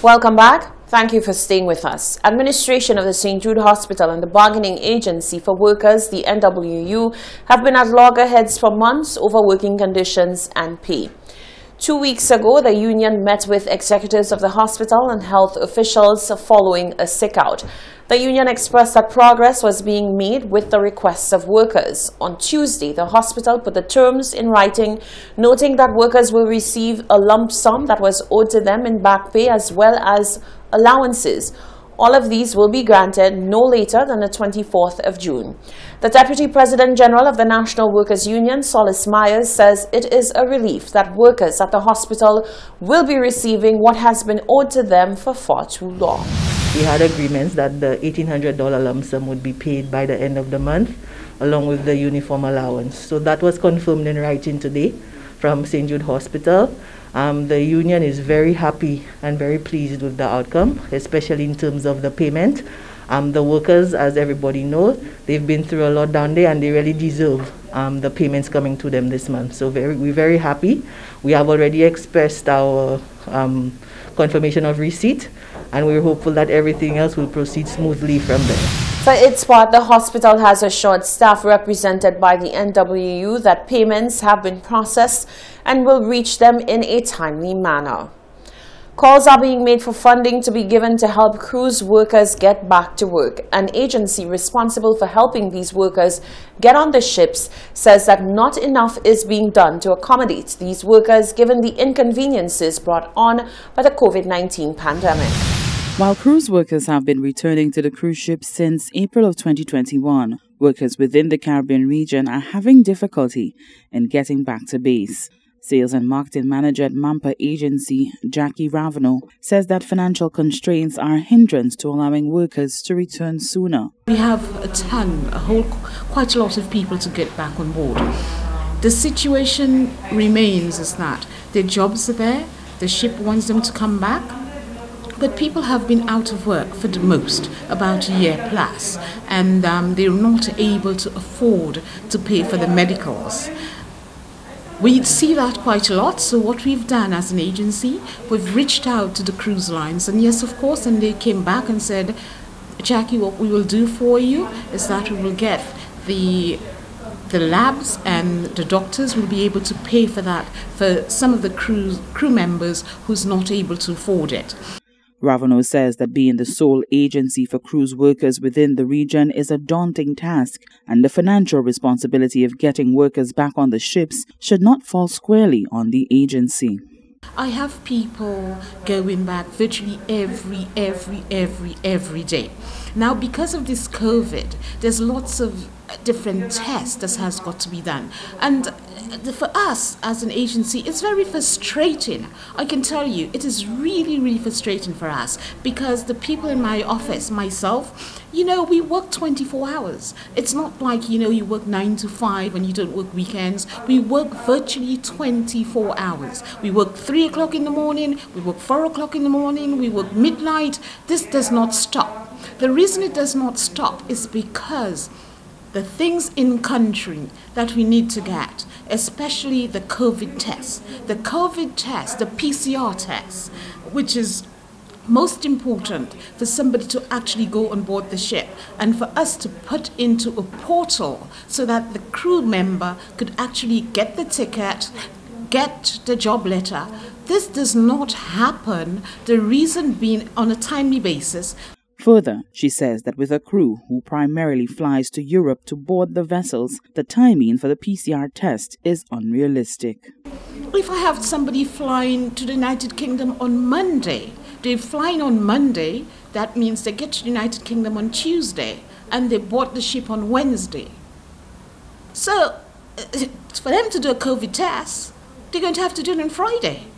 Welcome back. Thank you for staying with us. Administration of the St. Jude Hospital and the Bargaining Agency for Workers, the NWU, have been at loggerheads for months over working conditions and pay. 2 weeks ago, the union met with executives of the hospital and health officials following a sick-out. The union expressed that progress was being made with the requests of workers. On Tuesday, the hospital put the terms in writing, noting that workers will receive a lump sum that was owed to them in back pay as well as allowances. All of these will be granted no later than the 24th of June. The Deputy President General of the National Workers Union, Solis Myers, says it is a relief that workers at the hospital will be receiving what has been owed to them for far too long. We had agreements that the $1,800 lump sum would be paid by the end of the month, along with the uniform allowance. So that was confirmed in writing today from St. Jude Hospital. The union is very happy and very pleased with the outcome, especially in terms of the payment. The workers, as everybody knows, they've been through a lot down there and they really deserve the payments coming to them this month. So we're very happy. We have already expressed our confirmation of receipt, and we're hopeful that everything else will proceed smoothly from there. For its part, the hospital has assured staff represented by the NWU that payments have been processed and will reach them in a timely manner. Calls are being made for funding to be given to help cruise workers get back to work. An agency responsible for helping these workers get on the ships says that not enough is being done to accommodate these workers given the inconveniences brought on by the COVID-19 pandemic. While cruise workers have been returning to the cruise ships since April of 2021, workers within the Caribbean region are having difficulty in getting back to base. Sales and Marketing Manager at Mampa Agency, Jackie Ravenel, says that financial constraints are a hindrance to allowing workers to return sooner. We have quite a lot of people to get back on board. The situation remains is that their jobs are there, the ship wants them to come back, but people have been out of work for the most, about a year plus, and they're not able to afford to pay for the medicals. We see that quite a lot, so what we've done as an agency, we've reached out to the cruise lines, and yes, of course, and they came back and said, Jackie, what we will do for you is that we will get the labs and the doctors will be able to pay for that for some of the crew members who's not able to afford it. Ravenel says that being the sole agency for cruise workers within the region is a daunting task, and the financial responsibility of getting workers back on the ships should not fall squarely on the agency. I have people going back virtually every day. Now, because of this COVID, there's lots of different tests that has got to be done. And for us as an agency, it's very frustrating. I can tell you, it is really frustrating for us because the people in my office, myself, we work 24 hours. It's not like, you work 9 to 5 and you don't work weekends. We work virtually 24 hours. We work 3 o'clock in the morning, we work 4 o'clock in the morning, we work midnight. This does not stop. The reason it does not stop is because the things in country that we need to get, especially the COVID test, the PCR test, which is most important for somebody to actually go on board the ship and for us to put into a portal so that the crew member could actually get the ticket, get the job letter. This does not happen, the reason being on a timely basis. Further, she says that with a crew who primarily flies to Europe to board the vessels, the timing for the PCR test is unrealistic. If I have somebody flying to the United Kingdom on Monday, they're flying on Monday, that means they get to the United Kingdom on Tuesday, and they board the ship on Wednesday. So, for them to do a COVID test, they're going to have to do it on Friday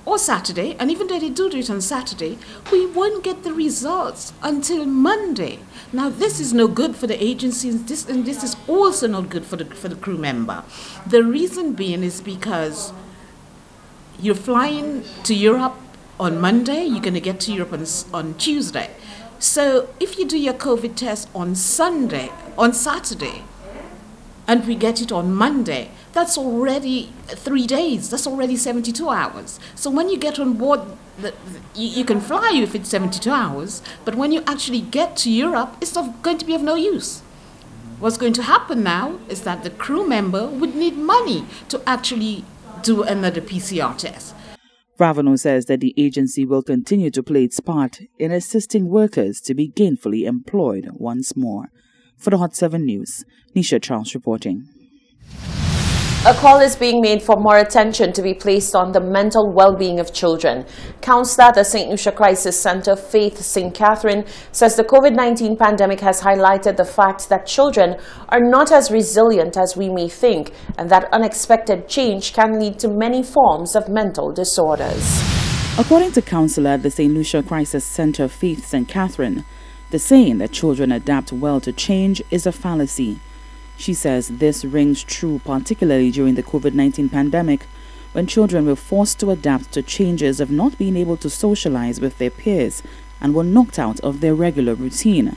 or Saturday, and even though they do it on Saturday, we won't get the results until Monday. Now, this is no good for the agency, and this is also not good for the crew member. The reason being is because you're flying to Europe on Monday, you're going to get to Europe on Tuesday. So if you do your COVID test on Saturday, and we get it on Monday, that's already 3 days. That's already 72 hours. So when you get on board, you can fly if it's 72 hours, but when you actually get to Europe, it's not going to be of no use. What's going to happen now is that the crew member would need money to actually do another PCR test. Ravenel says that the agency will continue to play its part in assisting workers to be gainfully employed once more. For the Hot 7 News, Nisha Charles reporting. A call is being made for more attention to be placed on the mental well-being of children. Counselor at the St. Lucia Crisis Center, Faith St. Catherine, says the COVID-19 pandemic has highlighted the fact that children are not as resilient as we may think, and that unexpected change can lead to many forms of mental disorders. According to Counselor at the St. Lucia Crisis Center, Faith St. Catherine, the saying that children adapt well to change is a fallacy. She says this rings true particularly during the COVID-19 pandemic, when children were forced to adapt to changes of not being able to socialize with their peers and were knocked out of their regular routine.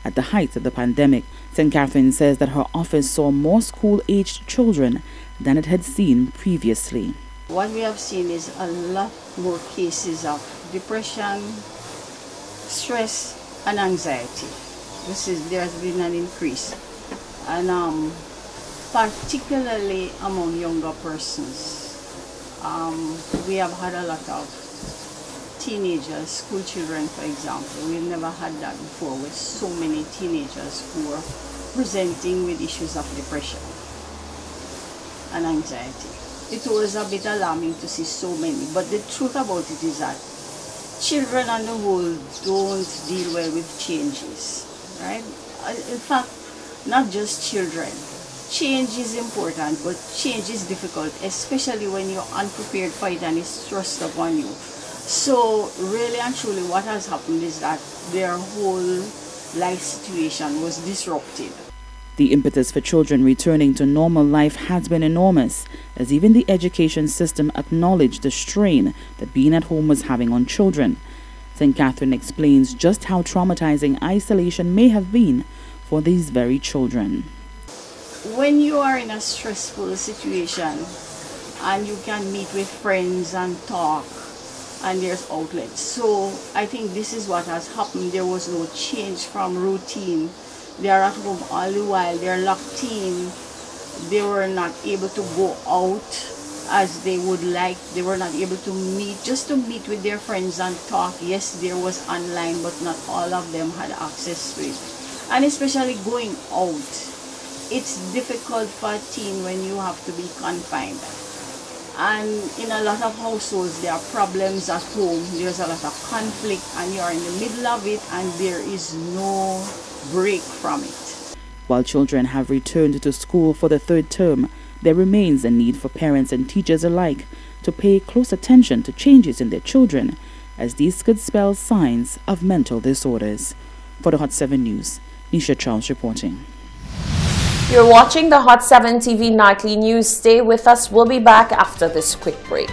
At the height of the pandemic, St. Catherine says that her office saw more school-aged children than it had seen previously. What we have seen is a lot more cases of depression, stress, and anxiety. There has been an increase. And particularly among younger persons, we have had a lot of teenagers, school children for example. We've never had that before, with so many teenagers who are presenting with issues of depression and anxiety. It was a bit alarming to see so many, but the truth about it is that children on the whole don't deal well with changes, right? In fact, not just children. Change is important, but change is difficult, especially when you're unprepared for it and it's thrust upon you. So really and truly what has happened is that their whole life situation was disrupted. The impetus for children returning to normal life has been enormous, as even the education system acknowledged the strain that being at home was having on children. St. Catherine explains just how traumatizing isolation may have been for these very children. When you are in a stressful situation and you can meet with friends and talk and there's outlets. So I think this is what has happened. There was no change from routine. They are at home all the while. They're locked in. They were not able to go out as they would like. They were not able to meet, just to meet with their friends and talk. Yes, there was online, but not all of them had access to it. And especially going out, it's difficult for a teen when you have to be confined. And in a lot of households, there are problems at home. There's a lot of conflict and you're in the middle of it and there is no break from it. While children have returned to school for the third term, there remains a need for parents and teachers alike to pay close attention to changes in their children, as these could spell signs of mental disorders. For the Hot 7 News, Nisha Charles reporting. You're watching the Hot 7 TV Nightly News. Stay with us. We'll be back after this quick break.